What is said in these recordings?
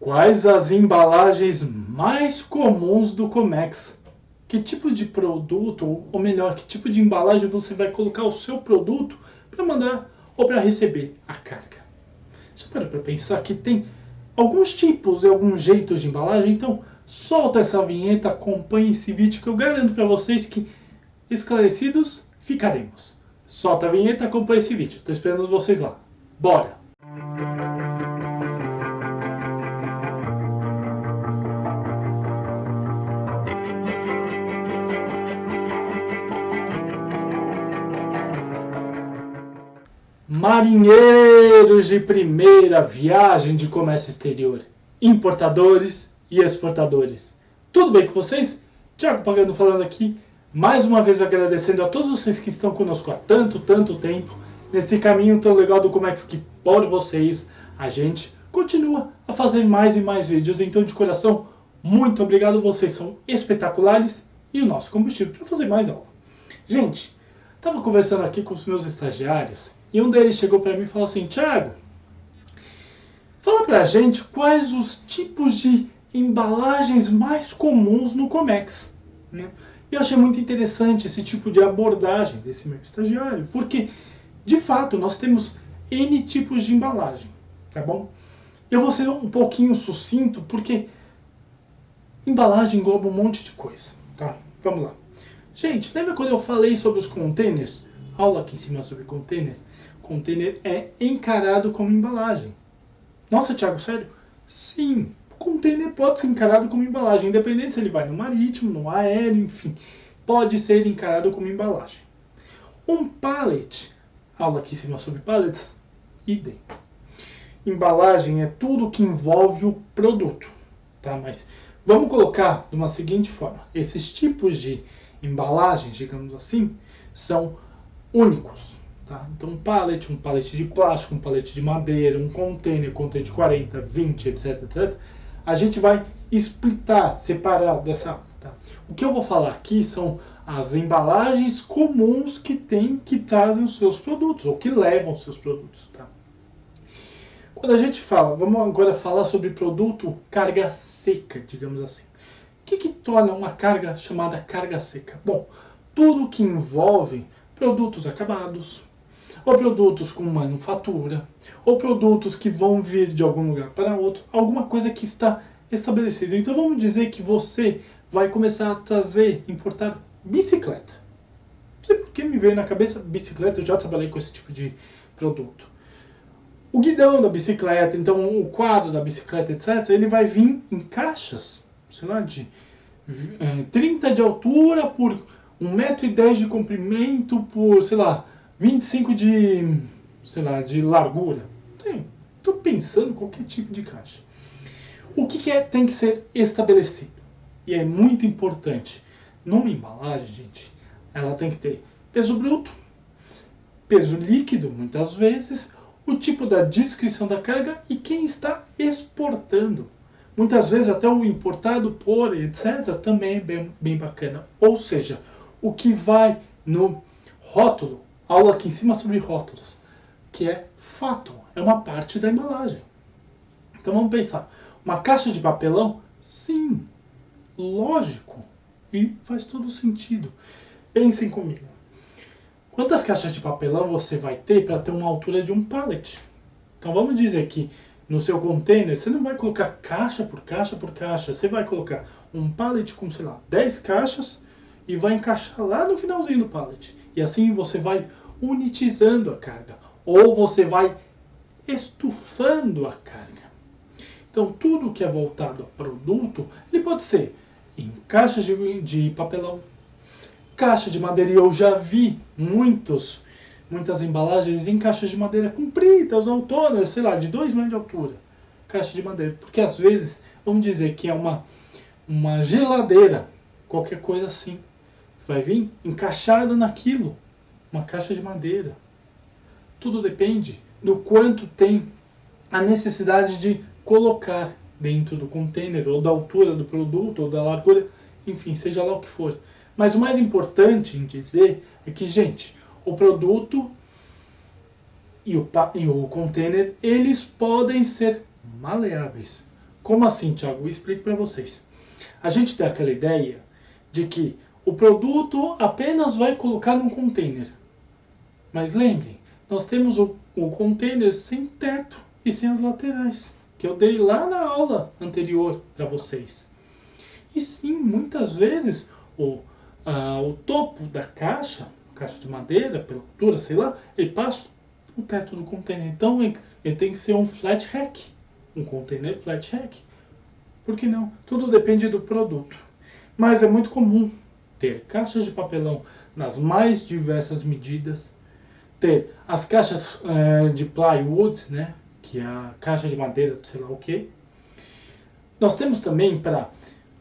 Quais as embalagens mais comuns do Comex? Que tipo de produto, ou melhor, que tipo de embalagem você vai colocar o seu produto para mandar ou para receber a carga? Já parou para pensar que tem alguns tipos e alguns jeitos de embalagem? Então, solta essa vinheta, acompanhe esse vídeo que eu garanto para vocês que esclarecidos ficaremos. Solta a vinheta, acompanhe esse vídeo. Estou esperando vocês lá. Bora! Marinheiros de primeira viagem de comércio exterior, importadores e exportadores. Tudo bem com vocês? Thiago Pagano falando aqui, mais uma vez agradecendo a todos vocês que estão conosco há tanto tempo, nesse caminho tão legal do Comex que por vocês a gente continua a fazer mais e mais vídeos. Então, de coração, muito obrigado, vocês são espetaculares e o nosso combustível para fazer mais aula. Gente, estava conversando aqui com os meus estagiários e um deles chegou para mim e falou assim: Thiago, fala pra gente quais os tipos de embalagens mais comuns no Comex. Né? E eu achei muito interessante esse tipo de abordagem desse meu estagiário, porque, de fato, nós temos N tipos de embalagem, tá bom? Eu vou ser um pouquinho sucinto, porque embalagem engloba um monte de coisa, tá? Vamos lá. Gente, lembra quando eu falei sobre os containers? Aula aqui em cima sobre container. Container é encarado como embalagem. Nossa, Thiago, sério? Sim, container pode ser encarado como embalagem, independente se ele vai no marítimo, no aéreo, enfim. Pode ser encarado como embalagem. Um pallet, aula aqui em cima sobre pallets, idem. Embalagem é tudo que envolve o produto, tá? Mas vamos colocar de uma seguinte forma. Esses tipos de embalagens, digamos assim, são únicos. Tá? Então um pallet de plástico, um pallet de madeira, um container de 40, 20, etc, etc. A gente vai splitar, separar dessa. Tá? O que eu vou falar aqui são as embalagens comuns que trazem os seus produtos, ou que levam os seus produtos. Tá? Quando a gente fala, vamos agora falar sobre produto carga seca, digamos assim. O que torna uma carga chamada carga seca? Bom, tudo que envolve produtos acabados, ou produtos com manufatura, ou produtos que vão vir de algum lugar para outro, alguma coisa que está estabelecida. Então vamos dizer que você vai começar a importar bicicleta. Não sei por que me veio na cabeça bicicleta, eu já trabalhei com esse tipo de produto. O guidão da bicicleta, então o quadro da bicicleta, etc., ele vai vir em caixas, sei lá, de 30 de altura por 1,10 m de comprimento por, sei lá, 25 de largura. Estou pensando em qualquer tipo de caixa. O que tem que ser estabelecido? E é muito importante. Numa embalagem, gente, ela tem que ter peso bruto, peso líquido, muitas vezes, o tipo da descrição da carga e quem está exportando. Muitas vezes até o importado por, etc., também é bem bacana. Ou seja, o que vai no rótulo, aula aqui em cima sobre rótulos, que é fato, é uma parte da embalagem. Então vamos pensar, uma caixa de papelão? Sim, lógico, e faz todo sentido. Pensem comigo. Quantas caixas de papelão você vai ter para ter uma altura de um pallet? Então vamos dizer que no seu container você não vai colocar caixa por caixa por caixa, você vai colocar um pallet com, sei lá, 10 caixas e vai encaixar lá no finalzinho do pallet. E assim você vai unitizando a carga, ou você vai estufando a carga. Então tudo que é voltado a produto, ele pode ser em caixas de papelão, caixa de madeira, e eu já vi muitas embalagens em caixas de madeira compridas, autonas, sei lá, de 2 metros de altura. Caixa de madeira, porque às vezes, vamos dizer que é uma geladeira, qualquer coisa assim, vai vir encaixada naquilo, uma caixa de madeira. Tudo depende do quanto tem a necessidade de colocar dentro do container, ou da altura do produto, ou da largura, enfim, seja lá o que for. Mas o mais importante em dizer é que, gente, o produto e o container, eles podem ser maleáveis. Como assim, Thiago? Eu explico para vocês. A gente tem aquela ideia de que o produto apenas vai colocar num container. Mas lembrem, nós temos o container sem teto e sem as laterais, que eu dei lá na aula anterior para vocês. E sim, muitas vezes o topo da caixa de madeira, pela altura, sei lá, ele passa o teto do container. Então ele tem que ser um flat rack, um container flat rack. Por que não? Tudo depende do produto. Mas é muito comum ter caixas de papelão nas mais diversas medidas, ter as caixas de plywood, né, que é a caixa de madeira, sei lá o que. Nós temos também para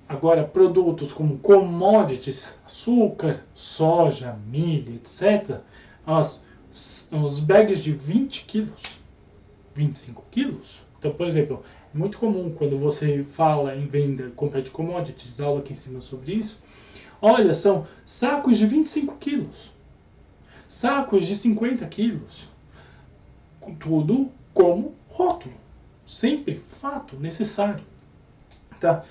agora produtos como commodities, açúcar, soja, milho, etc. Os bags de 20 quilos, 25 quilos. Então, por exemplo, é muito comum quando você fala em venda, compra de commodities, aula aqui em cima sobre isso. Olha, são sacos de 25 quilos, sacos de 50 quilos, tudo como rótulo, sempre fato necessário, tá?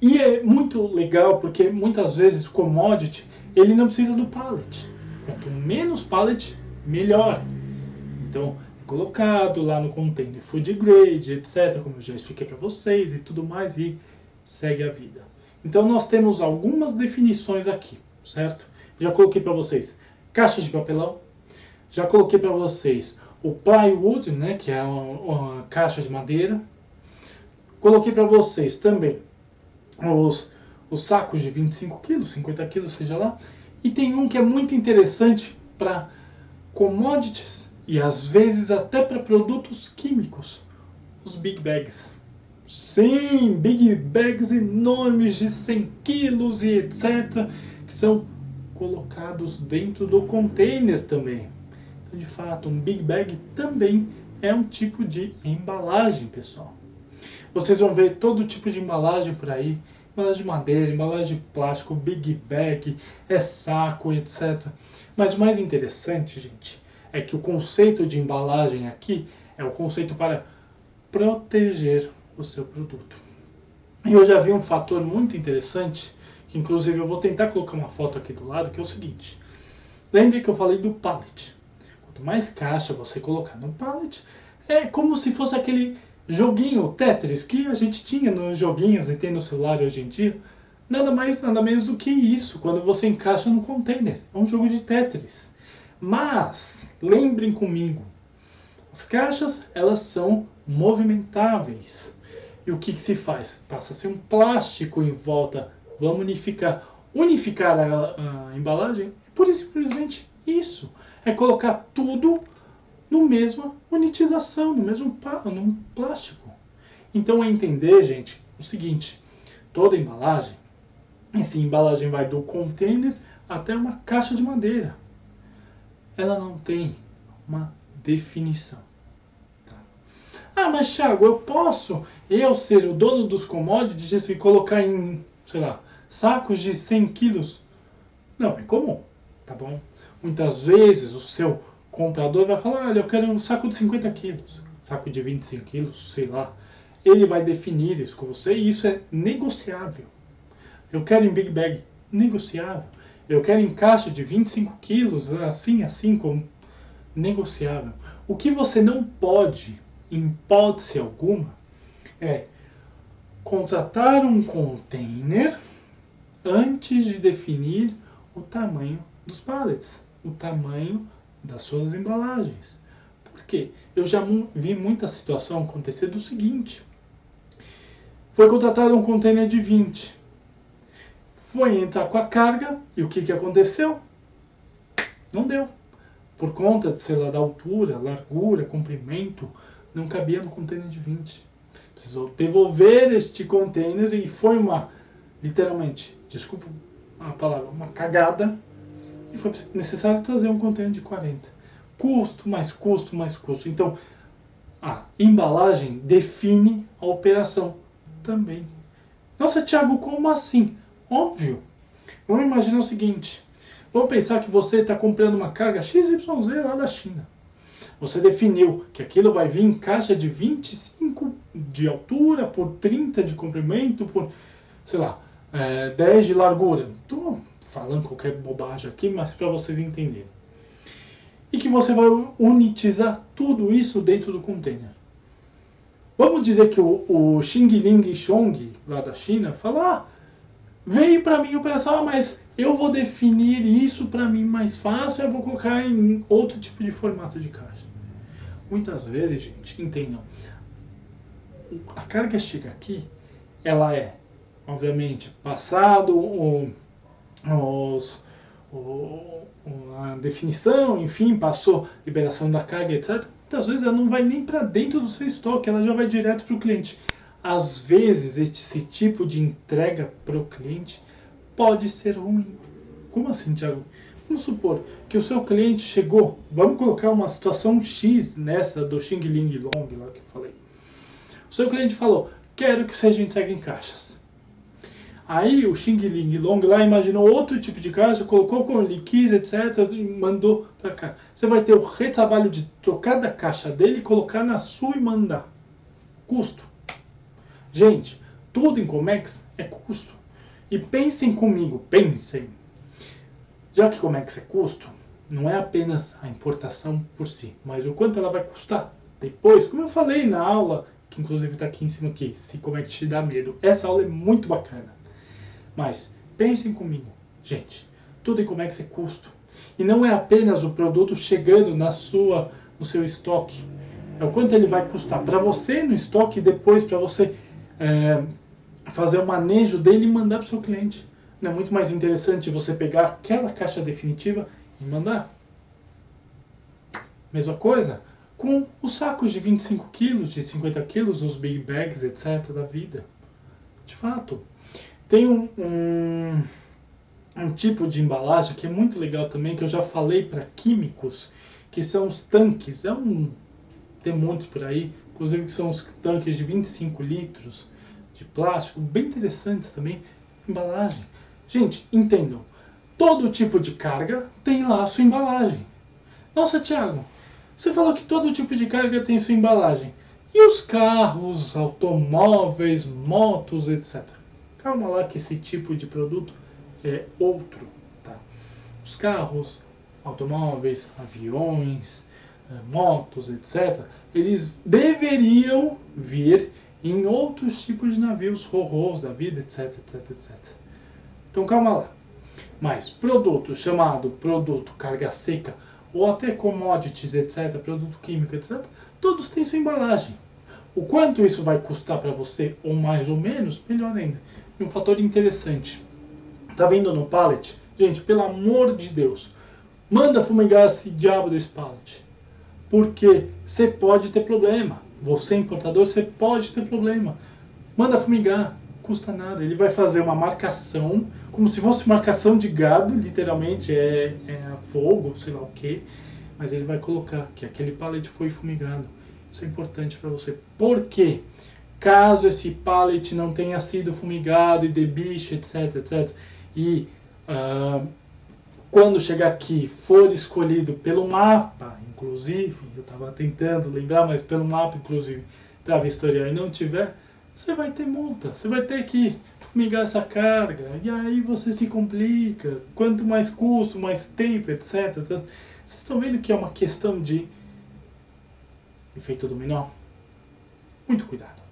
E é muito legal porque muitas vezes o commodity ele não precisa do pallet, quanto menos pallet, melhor. Então é colocado lá no container food grade, etc, como eu já expliquei para vocês e tudo mais, e segue a vida. Então nós temos algumas definições aqui, certo? Já coloquei para vocês caixas de papelão, já coloquei para vocês o plywood, né, que é uma caixa de madeira. Coloquei para vocês também os sacos de 25 quilos, 50 quilos, seja lá. E tem um que é muito interessante para commodities e às vezes até para produtos químicos, os big bags. Sim, big bags enormes de 100 quilos e etc, que são colocados dentro do container também. Então, de fato, um big bag também é um tipo de embalagem, pessoal. Vocês vão ver todo tipo de embalagem por aí, embalagem de madeira, embalagem de plástico, big bag, saco, etc. Mas o mais interessante, gente, é que o conceito de embalagem aqui é o conceito para proteger o seu produto. E eu já vi um fator muito interessante, que inclusive eu vou tentar colocar uma foto aqui do lado, que é o seguinte. Lembre que eu falei do pallet. Quanto mais caixa você colocar no pallet, é como se fosse aquele joguinho Tetris que a gente tinha nos joguinhos e tem no celular hoje em dia. Nada mais, nada menos do que isso, quando você encaixa no container. É um jogo de Tetris. Mas, lembrem comigo, as caixas, elas são movimentáveis. E o que se faz? Passa-se um plástico em volta. Vamos unificar a embalagem? Por simplesmente isso. É colocar tudo no mesma unitização, no plástico. Então é entender, gente, o seguinte. Toda embalagem, essa embalagem vai do container até uma caixa de madeira. Ela não tem uma definição. Ah, mas Thiago, eu posso ser o dono dos commodities e colocar em, sei lá, sacos de 100 quilos? Não, é comum, tá bom? Muitas vezes o seu comprador vai falar, olha, eu quero um saco de 50 quilos, saco de 25 quilos, sei lá. Ele vai definir isso com você e isso é negociável. Eu quero em big bag, negociável. Eu quero em caixa de 25 quilos, assim, como negociável. O que você não pode, em hipótese alguma, é contratar um container antes de definir o tamanho dos pallets, o tamanho das suas embalagens. Por quê? Eu já vi muita situação acontecer do seguinte. Foi contratado um container de 20. Foi entrar com a carga e o que aconteceu? Não deu. Por conta, sei lá, da altura, largura, comprimento, não cabia no container de 20. Precisou devolver este container e foi literalmente, desculpa a palavra, uma cagada. E foi necessário trazer um container de 40. Custo, mais custo, mais custo. Então, a embalagem define a operação também. Nossa, Thiago, como assim? Óbvio. Vamos imaginar o seguinte. Vamos pensar que você está comprando uma carga XYZ lá da China. Você definiu que aquilo vai vir em caixa de 25 de altura por 30 de comprimento por, sei lá, 10 de largura. Estou falando qualquer bobagem aqui, mas para vocês entenderem. E que você vai unitizar tudo isso dentro do container. Vamos dizer que o Xing Ling Chong, lá da China, falou, veio para mim a operação, mas eu vou definir isso para mim mais fácil, eu vou colocar em outro tipo de formato de caixa. Muitas vezes, gente, entendam, a carga chega aqui, ela é, obviamente, passado a definição, enfim, passou liberação da carga, etc. Muitas vezes ela não vai nem para dentro do seu estoque, ela já vai direto para o cliente. Às vezes, esse tipo de entrega para o cliente pode ser ruim. Como assim, Thiago? Vamos supor que o seu cliente chegou, vamos colocar uma situação X nessa do Xing Ling Long, lá que eu falei. O seu cliente falou, quero que seja entregue em caixas. Aí o Xing Ling Long lá imaginou outro tipo de caixa, colocou com liquid, etc. e mandou para cá. Você vai ter o retrabalho de trocar da caixa dele, colocar na sua e mandar. Custo. Gente, tudo em Comex é custo. E pensem comigo, pensem. Já que Comex é custo, não é apenas a importação por si, mas o quanto ela vai custar depois, como eu falei na aula, que inclusive está aqui em cima aqui, se Comex te dá medo. Essa aula é muito bacana. Mas pensem comigo, gente, tudo em Comex é custo. E não é apenas o produto chegando no seu estoque. É o quanto ele vai custar para você no estoque e depois para você fazer o manejo dele e mandar para o seu cliente. Não é muito mais interessante você pegar aquela caixa definitiva e mandar? Mesma coisa com os sacos de 25 quilos, de 50 quilos, os big bags, etc. da vida. De fato. Tem um tipo de embalagem que é muito legal também, que eu já falei para químicos, que são os tanques. Tem muitos por aí, inclusive que são os tanques de 25 litros de plástico, bem interessantes também. Embalagem. Gente, entendam, todo tipo de carga tem lá a sua embalagem. Nossa, Thiago, você falou que todo tipo de carga tem sua embalagem. E os carros, automóveis, motos, etc. Calma lá que esse tipo de produto é outro, tá? Os carros, automóveis, aviões, motos, etc. Eles deveriam vir em outros tipos de navios, ro-ros da vida, etc, etc, etc. Então calma lá. Mas produto chamado produto carga seca, ou até commodities, etc, produto químico, etc, todos têm sua embalagem. O quanto isso vai custar para você, ou mais ou menos, melhor ainda. E um fator interessante. Tá vendo no pallet? Gente, pelo amor de Deus, manda fumigar esse diabo desse pallet. Porque você pode ter problema. Você, importador, você pode ter problema. Manda fumigar, custa nada. Ele vai fazer uma marcação, como se fosse marcação de gado, literalmente é fogo, sei lá o que. Mas ele vai colocar que aquele pallet foi fumigado. Isso é importante para você. Por quê? Caso esse pallet não tenha sido fumigado e dê bicho, etc, etc. E quando chegar aqui, for escolhido pelo mapa, inclusive, eu estava tentando lembrar, mas pelo mapa, inclusive, para vistoriar e não tiver, você vai ter multa, você vai ter que fumigar essa carga, e aí você se complica, quanto mais custo, mais tempo, etc, etc. Vocês estão vendo que é uma questão de efeito dominó? Muito cuidado,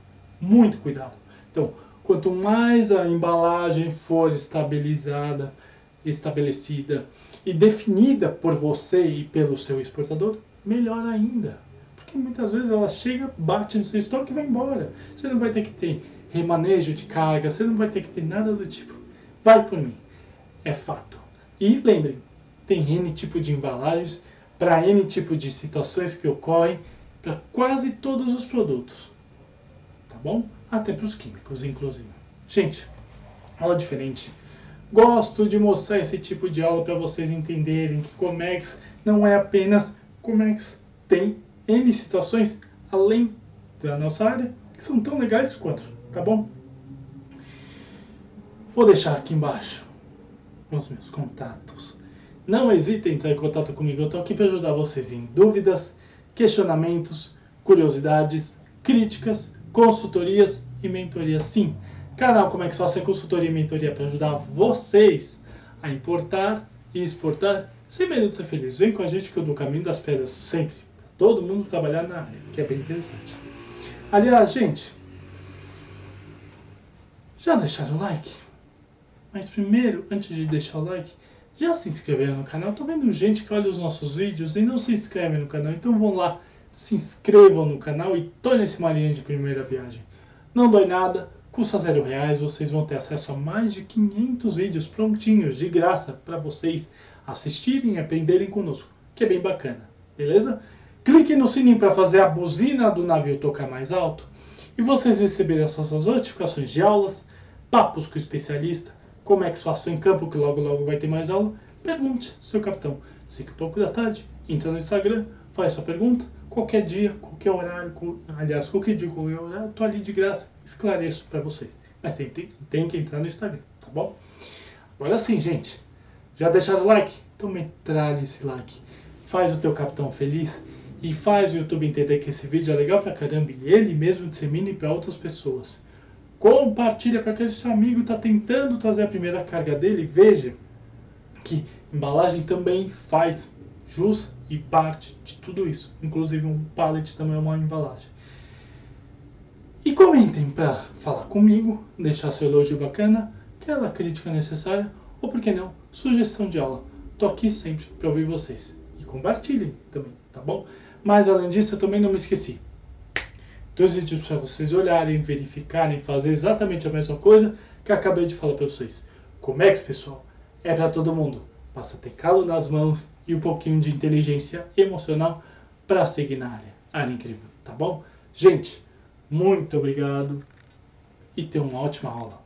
muito cuidado. Então, quanto mais a embalagem for estabelecida e definida por você e pelo seu exportador, melhor ainda. Porque muitas vezes ela chega, bate no seu estoque e vai embora. Você não vai ter que ter remanejo de carga, você não vai ter que ter nada do tipo. Vai por mim. É fato. E lembrem, tem N tipo de embalagens para N tipo de situações que ocorrem para quase todos os produtos. Tá bom? Até para os químicos, inclusive. Gente, aula diferente. Gosto de mostrar esse tipo de aula para vocês entenderem que Comex não é apenas Comex. Tem N situações além da nossa área que são tão legais quanto, tá bom? Vou deixar aqui embaixo os meus contatos. Não hesitem em entrar em contato comigo, eu estou aqui para ajudar vocês em dúvidas, questionamentos, curiosidades, críticas, consultorias e mentorias. Sim, canal Como é que se faz consultoria e mentoria para ajudar vocês a importar e exportar sem medo de ser feliz. Vem com a gente que eu dou o caminho das pedras sempre. Todo mundo trabalhar na área, que é bem interessante. Aliás, gente, já deixaram o like? Mas primeiro, antes de deixar o like, já se inscreveram no canal? Tô vendo gente que olha os nossos vídeos e não se inscreve no canal, então vão lá, se inscrevam no canal e tornem-se marinha de primeira viagem. Não dói nada, custa R$0, vocês vão ter acesso a mais de 500 vídeos prontinhos, de graça, para vocês assistirem e aprenderem conosco, que é bem bacana, beleza? Clique no sininho para fazer a buzina do navio tocar mais alto e vocês receberem as nossas notificações de aulas, papos com o especialista, como é que se faz em campo, que logo logo vai ter mais aula. Pergunte, seu capitão. Sei que um pouco da tarde, entra no Instagram, faz sua pergunta, qualquer dia, qualquer horário, aliás, qualquer dia, qualquer horário, tô ali de graça, esclareço para vocês. Mas tem que entrar no Instagram, tá bom? Agora sim, gente, já deixaram o like? Então metralha esse like. Faz o teu capitão feliz e faz o YouTube entender que esse vídeo é legal pra caramba e ele mesmo dissemine para outras pessoas. Compartilha para aquele seu amigo que está tentando trazer a primeira carga dele. Veja que embalagem também faz jus e parte de tudo isso. Inclusive um pallet também é uma embalagem. E comentem para falar comigo, deixar seu elogio bacana, aquela crítica necessária, ou por que não, sugestão de aula. Tô aqui sempre para ouvir vocês. E compartilhem também, tá bom? Mas além disso, eu também não me esqueci. 2 vídeos para vocês olharem, verificarem, fazer exatamente a mesma coisa que eu acabei de falar para vocês. Comex, pessoal, é para todo mundo. Basta ter calo nas mãos e um pouquinho de inteligência emocional para seguir na área. Área incrível, tá bom? Gente, muito obrigado e tenham uma ótima aula.